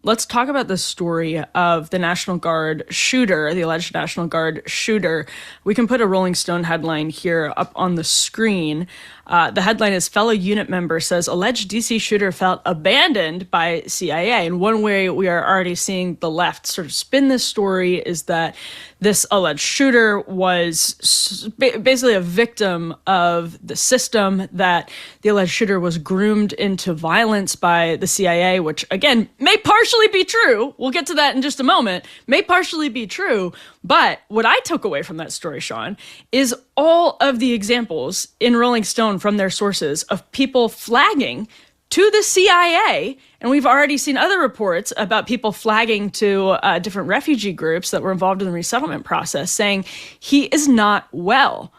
Let's talk about the story of the National Guard shooter, the alleged National Guard shooter. We can put a Rolling Stone headline here up on the screen. The headline is "Fellow Unit Member Says Alleged DC Shooter Felt Abandoned by CIA." And one way we are already seeing the left sort of spin this story is that this alleged shooter was basically a victim of the system, that the alleged shooter was groomed into violence by the CIA, which, again, may partially be true. We'll get to that in just a moment. May partially be true. But what I took away from that story, Sean, is all of the examples in Rolling Stone from their sources of people flagging to the CIA. And we've already seen other reports about people flagging to different refugee groups that were involved in the resettlement process, saying he is not well.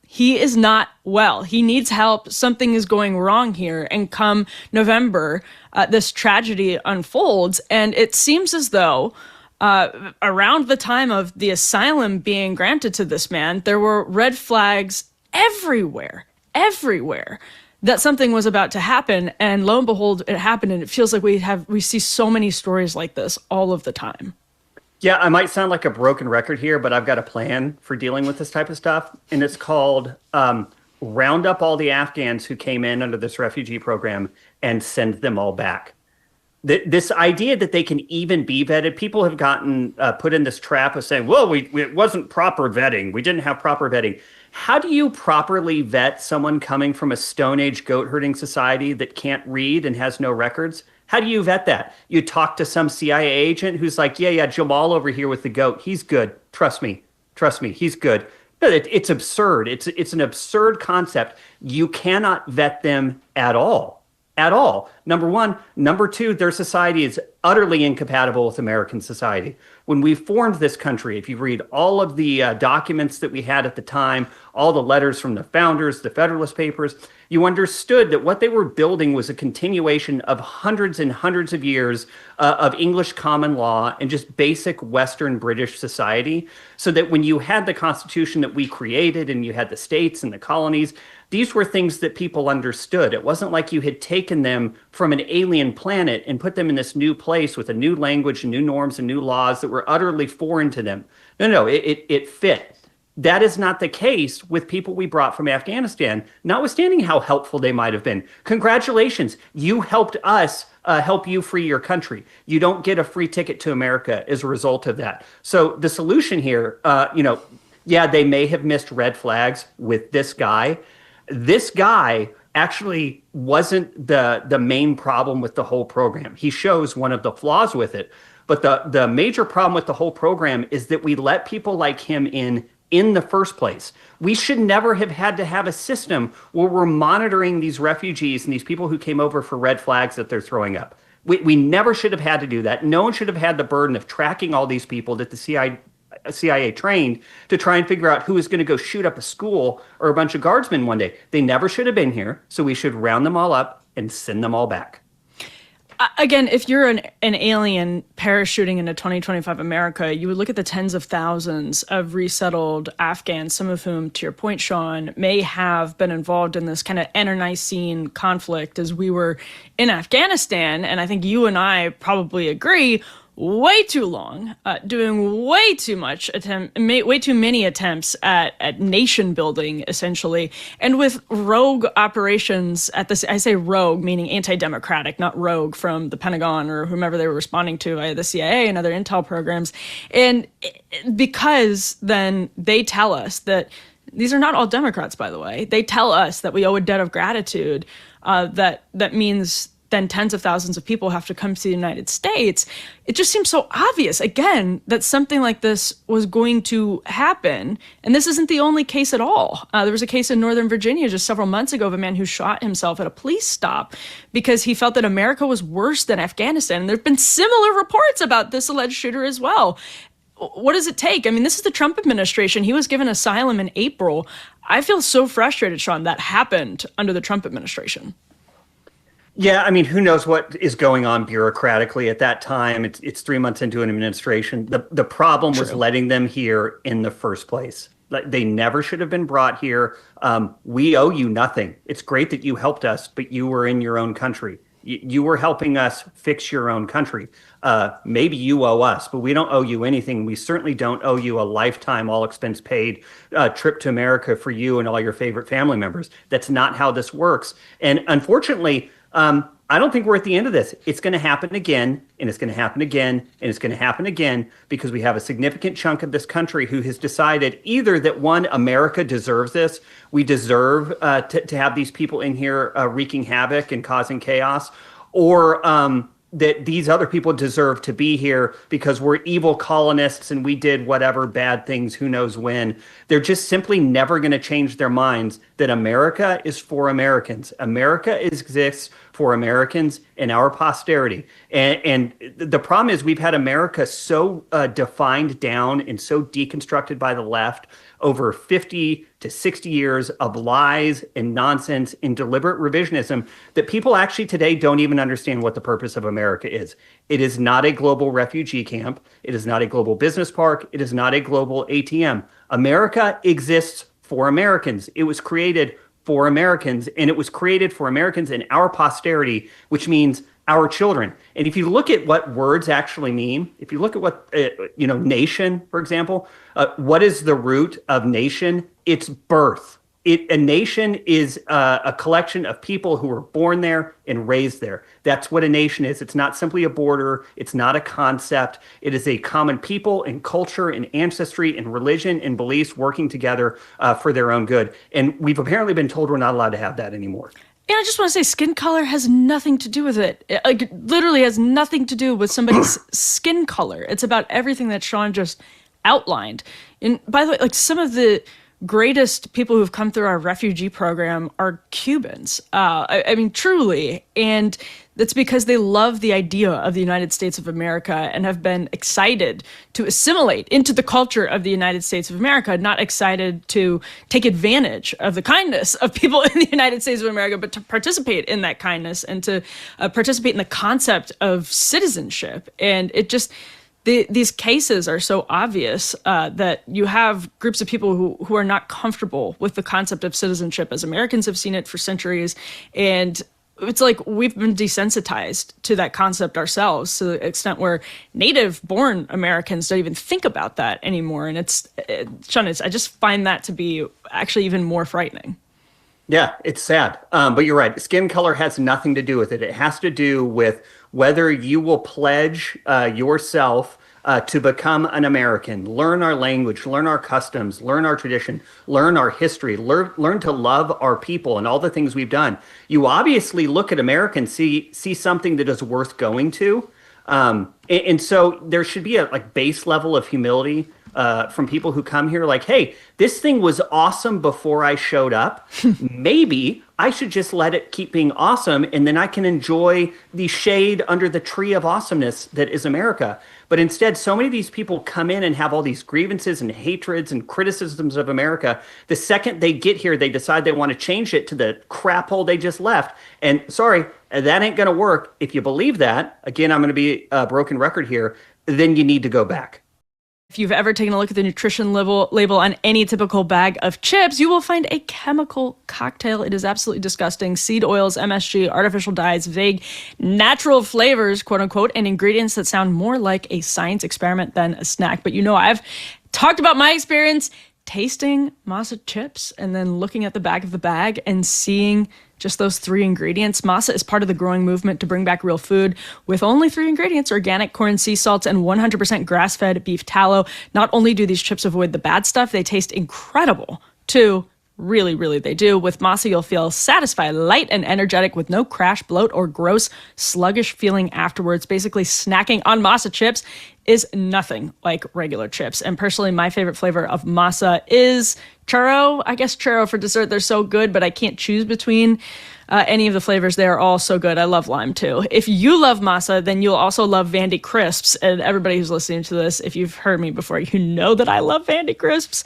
He is not well. He needs help. Something is going wrong here. And come November, this tragedy unfolds. And it seems as though around the time of the asylum being granted to this man, there were red flags everywhere, that something was about to happen. And lo and behold, it happened. And it feels like we see so many stories like this all of the time. Yeah, I might sound like a broken record here, but I've got a plan for dealing with this type of stuff. And it's called round up all the Afghans who came in under this refugee program and send them all back. This idea that they can even be vetted, people have gotten put in this trap of saying, well, it wasn't proper vetting. We didn't have proper vetting. How do you properly vet someone coming from a Stone Age goat herding society that can't read and has no records? How do you vet that? You talk to some CIA agent who's like, yeah, Jamal over here with the goat. He's good. Trust me, he's good. No, it's absurd. It's an absurd concept. You cannot vet them at all. At all. Number one. Number two, their society is utterly incompatible with American society. When we formed this country, if you read all of the documents that we had at the time, all the letters from the founders, the Federalist Papers, you understood that what they were building was a continuation of hundreds and hundreds of years of English common law and just basic Western British society. So that when you had the Constitution that we created and you had the states and the colonies, these were things that people understood. It wasn't like you had taken them from an alien planet and put them in this new place with a new language and new norms and new laws that were utterly foreign to them. No, it fit. That is not the case with people we brought from Afghanistan, notwithstanding how helpful they might have been. Congratulations. You helped us help you free your country. You don't get a free ticket to America as a result of that. So the solution here, they may have missed red flags with this guy. This guy actually wasn't the main problem with the whole program. He shows one of the flaws with it. But the major problem with the whole program is that we let people like him in the first place. We should never have had to have a system where we're monitoring these refugees and these people who came over for red flags that they're throwing up. We never should have had to do that. No one should have had the burden of tracking all these people that the CIA trained to try and figure out who was going to go shoot up a school or a bunch of guardsmen one day. They never should have been here, so we should round them all up and send them all back. Again, if you're an alien parachuting into 2025 America, you would look at the tens of thousands of resettled Afghans, some of whom, to your point, Sean, may have been involved in this kind of internecine conflict as we were in Afghanistan. And I think you and I probably agree, way too long, doing way too many attempts at nation building, essentially, and with rogue operations at this. I say rogue, meaning anti-democratic, not rogue from the Pentagon or whomever they were responding to, the CIA and other intel programs. And because then they tell us that these are not all Democrats, by the way. They tell us that we owe a debt of gratitude. That means then tens of thousands of people have to come to the United States. It just seems so obvious, again, that something like this was going to happen. And this isn't the only case at all. There was a case in Northern Virginia just several months ago of a man who shot himself at a police stop because he felt that America was worse than Afghanistan. And there have been similar reports about this alleged shooter as well. What does it take? I mean, this is the Trump administration. He was given asylum in April. I feel so frustrated, Sean, that happened under the Trump administration. Yeah, I mean, who knows what is going on bureaucratically at that time? It's 3 months into an administration. The problem was letting them here in the first place. Like, they never should have been brought here. We owe you nothing. It's great that you helped us, but you were in your own country. You were helping us fix your own country. Maybe you owe us, but we don't owe you anything. We certainly don't owe you a lifetime, all expense paid trip to America for you and all your favorite family members. That's not how this works. And unfortunately, I don't think we're at the end of this. It's going to happen again, and it's going to happen again, and it's going to happen again, because we have a significant chunk of this country who has decided either that, one, America deserves this. We deserve to have these people in here wreaking havoc and causing chaos, or that these other people deserve to be here because we're evil colonists and we did whatever bad things, who knows when. They're just simply never going to change their minds that America is for Americans. America exists for Americans and our posterity. And the problem is we've had America so defined down and so deconstructed by the left over 50 to 60 years of lies and nonsense and deliberate revisionism that people actually today don't even understand what the purpose of America is. It is not a global refugee camp. It is not a global business park. It is not a global ATM. America exists for Americans. It was created for Americans, and it was created for Americans and our posterity, which means our children. And if you look at what words actually mean, if you look at what, nation, for example, what is the root of nation? It's birth. A nation is a collection of people who were born there and raised there. That's what a nation is. It's not simply a border. It's not a concept. It is a common people and culture and ancestry and religion and beliefs working together for their own good. And we've apparently been told we're not allowed to have that anymore. And I just want to say, skin color has nothing to do with it. It literally has nothing to do with somebody's skin color. It's about everything that Sean just outlined. And by the way, like, some of the greatest people who've come through our refugee program are Cubans. I mean, truly. And that's because they love the idea of the United States of America and have been excited to assimilate into the culture of the United States of America, not excited to take advantage of the kindness of people in the United States of America, but to participate in that kindness and to participate in the concept of citizenship. And it just... These cases are so obvious that you have groups of people who are not comfortable with the concept of citizenship, as Americans have seen it for centuries. And it's like we've been desensitized to that concept ourselves, to the extent where native-born Americans don't even think about that anymore. And Sean, I just find that to be actually even more frightening. Yeah, it's sad. But you're right. Skin color has nothing to do with it. It has to do with whether you will pledge yourself to become an American, learn our language, learn our customs, learn our tradition, learn our history, learn to love our people and all the things we've done. You obviously look at America and see something that is worth going to. And so there should be a base level of humility from people who come here, like, hey, this thing was awesome before I showed up. Maybe I should just let it keep being awesome, and then I can enjoy the shade under the tree of awesomeness that is America. But instead, so many of these people come in and have all these grievances and hatreds and criticisms of America. The second they get here, they decide they want to change it to the crap hole they just left. And sorry, that ain't going to work. If you believe that, again, I'm going to be a broken record here, then you need to go back. If you've ever taken a look at the nutrition label on any typical bag of chips, you will find a chemical cocktail. It is absolutely disgusting. Seed oils, MSG, artificial dyes, vague, natural flavors, quote unquote, and ingredients that sound more like a science experiment than a snack. But I've talked about my experience tasting masa chips and then looking at the back of the bag and seeing just those 3 ingredients. Masa is part of the growing movement to bring back real food with only 3 ingredients: organic corn, sea salts, and 100% grass-fed beef tallow. Not only do these chips avoid the bad stuff, they taste incredible too. Really, really, they do. With masa, you'll feel satisfied, light, and energetic with no crash, bloat, or gross, sluggish feeling afterwards. Basically, snacking on masa chips is nothing like regular chips. And personally, my favorite flavor of masa is churro. I guess churro for dessert. They're so good, but I can't choose between any of the flavors. They are all so good. I love lime too. If you love masa, then you'll also love Vandy Crisps. And everybody who's listening to this, if you've heard me before, you know that I love Vandy Crisps.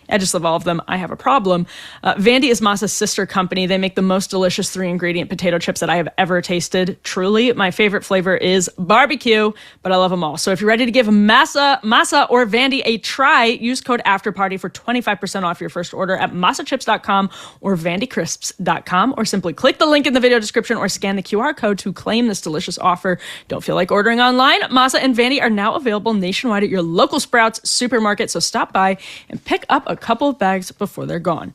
I just love all of them. I have a problem. Vandy is Masa's sister company. They make the most delicious 3-ingredient potato chips that I have ever tasted. Truly, my favorite flavor is barbecue, but I love them all. So if you're ready to give Masa or Vandy a try, use code AFTERPARTY for 25% off your first order at masachips.com or vandycrisps.com, or simply click the link in the video description or scan the QR code to claim this delicious offer. Don't feel like ordering online? Masa and Vandy are now available nationwide at your local Sprouts supermarket, so stop by and pick up a couple of bags before they're gone.